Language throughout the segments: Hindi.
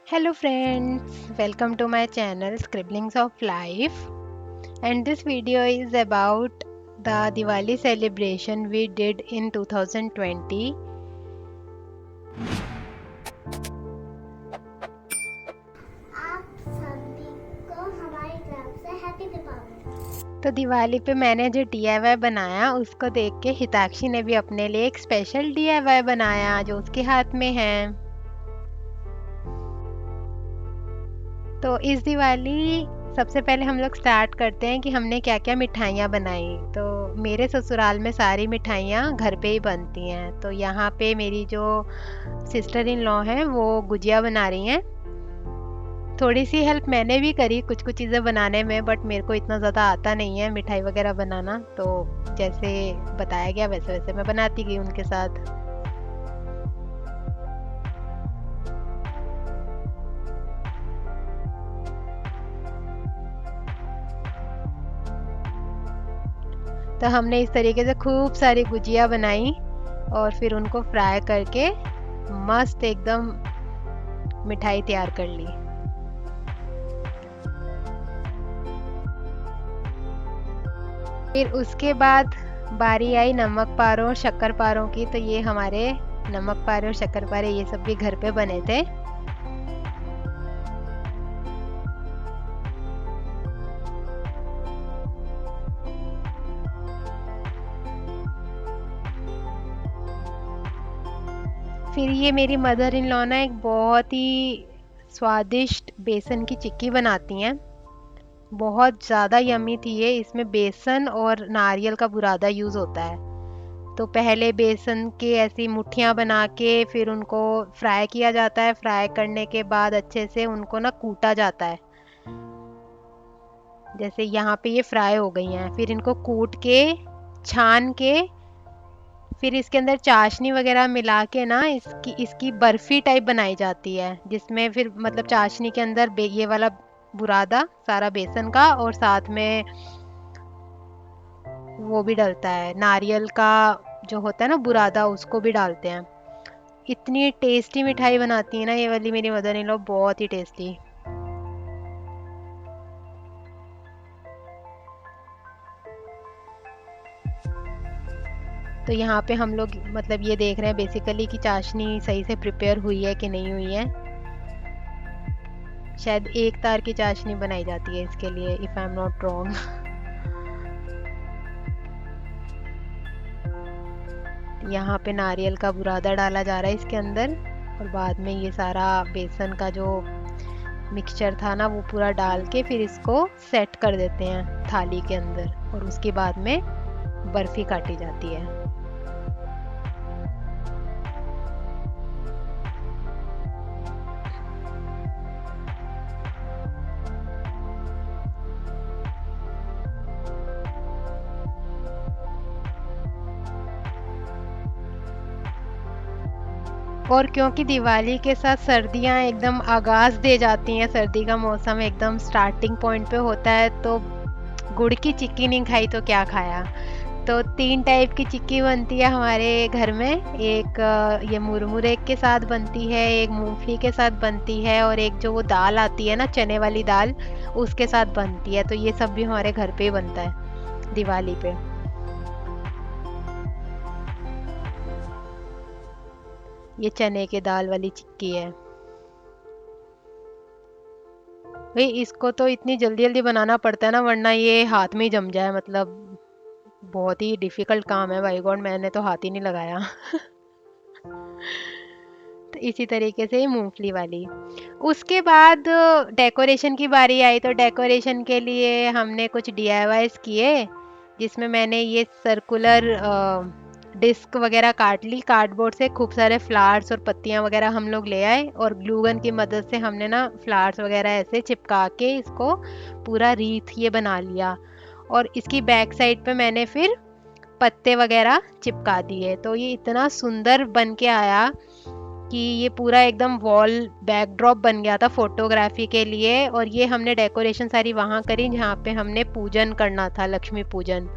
Hello friends, welcome to my channel Scribblings of Life, and this video is about the Diwali celebration we did in 2020. आप सभी को हमारी तरफ से हैप्पी दीपावली। तो दिवाली पे मैंने जो DIY बनाया उसको देख के हिताक्षी ने भी अपने लिए एक स्पेशल DIY बनाया जो उसके हाथ में है। तो इस दिवाली सबसे पहले हम लोग स्टार्ट करते हैं कि हमने क्या क्या मिठाइयाँ बनाई। तो मेरे ससुराल में सारी मिठाइयाँ घर पे ही बनती हैं। तो यहाँ पे मेरी जो सिस्टर इन लॉ हैं वो गुजिया बना रही हैं। थोड़ी सी हेल्प मैंने भी करी कुछ कुछ चीज़ें बनाने में, बट मेरे को इतना ज़्यादा आता नहीं है मिठाई वगैरह बनाना। तो जैसे बताया गया वैसे वैसे मैं बनाती गई उनके साथ। तो हमने इस तरीके से खूब सारी गुजिया बनाई और फिर उनको फ्राई करके मस्त एकदम मिठाई तैयार कर ली। फिर उसके बाद बारी आई नमक पारों और शक्कर पारों की। तो ये हमारे नमक पारे और शक्कर पारे ये सब भी घर पे बने थे। फिर ये मेरी मदर इन लॉ ना एक बहुत ही स्वादिष्ट बेसन की चिक्की बनाती हैं। बहुत ज़्यादा यम्मी थी ये। इसमें बेसन और नारियल का बुरादा यूज़ होता है। तो पहले बेसन के ऐसी मुट्ठियाँ बना के फिर उनको फ्राई किया जाता है। फ्राई करने के बाद अच्छे से उनको ना कूटा जाता है। जैसे यहाँ पे ये फ्राई हो गई हैं, फिर इनको कूट के छान के फिर इसके अंदर चाशनी वगैरह मिला के ना इसकी इसकी बर्फी टाइप बनाई जाती है, जिसमें फिर मतलब चाशनी के अंदर ये वाला बुरादा सारा बेसन का और साथ में वो भी डलता है नारियल का जो होता है ना बुरादा, उसको भी डालते हैं। इतनी टेस्टी मिठाई बनाती है ना ये वाली मेरी मदर इन लॉ, बहुत ही टेस्टी। तो यहाँ पे हम लोग मतलब ये देख रहे हैं बेसिकली कि चाशनी सही से प्रिपेयर हुई है कि नहीं हुई है। शायद एक तार की चाशनी बनाई जाती है इसके लिए, if I am not wrong. यहाँ पे नारियल का बुरादा डाला जा रहा है इसके अंदर और बाद में ये सारा बेसन का जो मिक्सचर था ना वो पूरा डाल के फिर इसको सेट कर देते हैं थाली के अंदर और उसके बाद में बर्फी काटी जाती है। और क्योंकि दिवाली के साथ सर्दियां एकदम आगाज दे जाती हैं, सर्दी का मौसम एकदम स्टार्टिंग पॉइंट पे होता है, तो गुड़ की चिक्की नहीं खाई तो क्या खाया। तो 3 टाइप की चिक्की बनती है हमारे घर में। एक ये मुरमुरे के साथ बनती है, एक मूंगफली के साथ बनती है और एक जो वो दाल आती है ना चने वाली दाल, उसके साथ बनती है। तो ये सब भी हमारे घर पे ही बनता है दिवाली पे। ये चने के दाल वाली चिक्की है। भाई इसको तो इतनी जल्दी जल्दी बनाना पड़ता है ना, वरना ये हाथ में ही जम जाए। मतलब बहुत ही डिफिकल्ट काम है भाई गॉड, मैंने तो हाथ ही नहीं लगाया। तो इसी तरीके से मूंगफली वाली। उसके बाद डेकोरेशन की बारी आई। तो डेकोरेशन के लिए हमने कुछ DIYs किए, जिसमें मैंने ये सर्कुलर डिस्क वगैरह काट ली कार्डबोर्ड से। खूब सारे फ्लावर्स और पत्तियां वगैरह हम लोग ले आए और ग्लू गन की मदद से हमने ना फ्लावर्स वगैरह ऐसे चिपका के इसको पूरा रीथ ये बना लिया। और इसकी बैक साइड पे मैंने फिर पत्ते वगैरह चिपका दिए। तो ये इतना सुंदर बन के आया कि ये पूरा एकदम वॉल बैकड्रॉप बन गया था फोटोग्राफी के लिए। और ये हमने डेकोरेशन सारी वहाँ करी जहाँ पे हमने पूजन करना था, लक्ष्मी पूजन।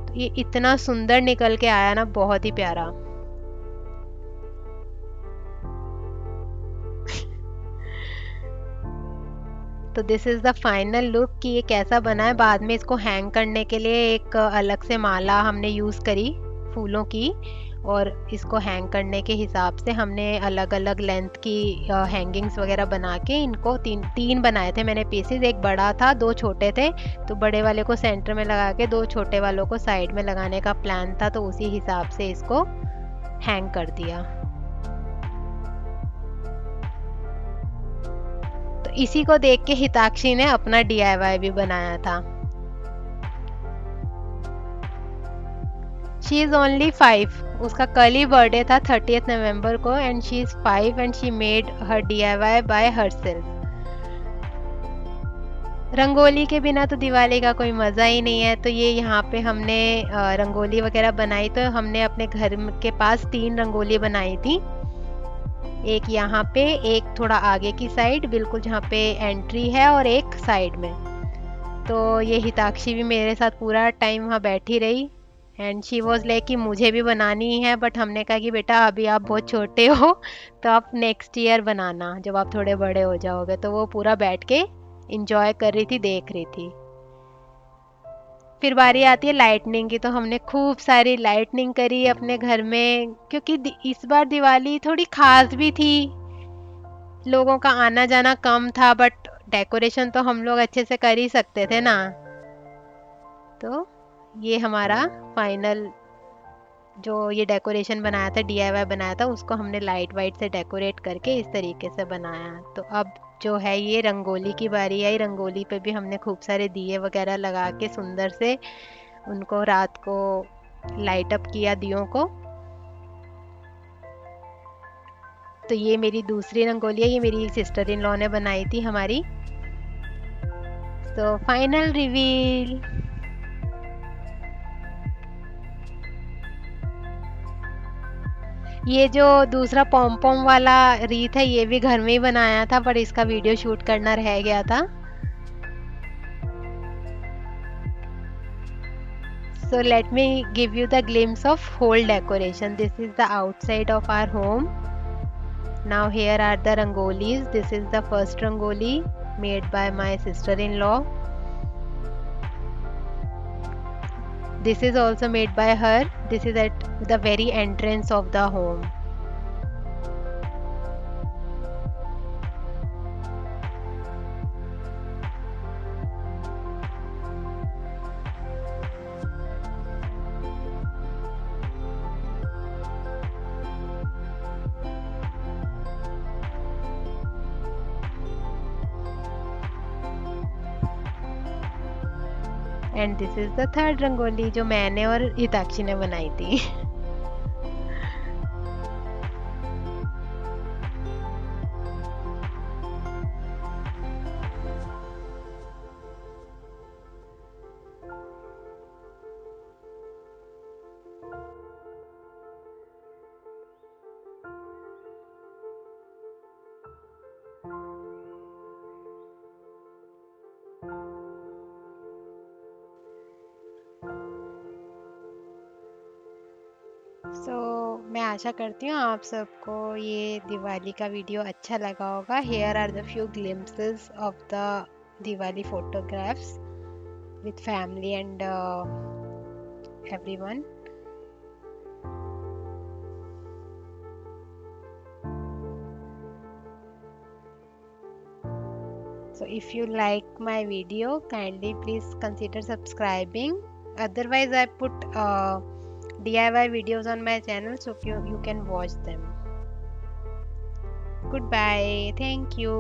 तो ये इतना सुंदर निकल के आया ना, बहुत ही प्यारा। तो this is the final look कि ये कैसा बना है। बाद में इसको हैंग करने के लिए एक अलग से माला हमने यूज़ करी फूलों की, और इसको हैंग करने के हिसाब से हमने अलग अलग लेंथ की हैंगिंग्स वगैरह बना के इनको तीन बनाए थे मैंने पीसेस। एक बड़ा था, दो छोटे थे, तो बड़े वाले को सेंटर में लगा के दो छोटे वालों को साइड में लगाने का प्लान था, तो उसी हिसाब से इसको हैंग कर दिया। तो इसी को देख के हिताक्षी ने अपना DIY भी बनाया था। शी इज़ ओनली 5, उसका कल ही बर्थडे था 30th नवंबर को, and she is 5 and she made her DIY by herself. Rangoli के बिना तो दिवाली का कोई मज़ा ही नहीं है। तो ये यहाँ पे हमने रंगोली वगैरह बनाई, तो हमने अपने घर के पास 3 रंगोली बनाई थी। एक यहाँ पे, एक थोड़ा आगे की साइड बिल्कुल जहाँ पे एंट्री है, और एक साइड में। तो ये हिताक्षी भी मेरे साथ पूरा टाइम वहाँ बैठी रही, एंड शी वॉज लाइक कि मुझे भी बनानी है, बट हमने कहा कि बेटा अभी आप बहुत छोटे हो, तो आप नेक्स्ट ईयर बनाना जब आप थोड़े बड़े हो जाओगे। तो वो पूरा बैठ के इंजॉय कर रही थी, देख रही थी। फिर बारी आती है लाइटनिंग की, तो हमने खूब सारी लाइटनिंग करी अपने घर में, क्योंकि इस बार दिवाली थोड़ी खास भी थी। लोगों का आना जाना कम था, बट डेकोरेशन तो हम लोग अच्छे से कर ही सकते थे ना। तो ये हमारा फाइनल जो ये डेकोरेशन बनाया था, DIY बनाया था, उसको हमने लाइट वाइट से डेकोरेट करके इस तरीके से बनाया। तो अब जो है ये रंगोली की बारी आई। रंगोली पे भी हमने खूब सारे दिए वगैरह लगा के सुंदर से उनको रात को लाइट अप किया दियों को। तो ये मेरी दूसरी रंगोली है, ये मेरी सिस्टर इन लॉ ने बनाई थी हमारी। तो फाइनल रिवील। ये जो दूसरा पॉम पॉम वाला रीत है, ये भी घर में ही बनाया था, पर इसका वीडियो शूट करना रह गया था। So let me give you the glimpse of whole decoration. This is the outside of our home. Now here are the rangolis. This is the first rangoli made by my sister-in-law. This is also made by her. This is at the very entrance of the home. And this is the third rangoli जो मैंने और हिताक्षी ने बनाई थी। मैं आशा करती हूँ आप सबको ये दिवाली का वीडियो अच्छा लगा होगा। Here are the few glimpses of the Diwali photographs with family and everyone. So if you like my video, kindly please consider subscribing. Otherwise I put DIY videos on my channel, so you can watch them. Goodbye. Thank you.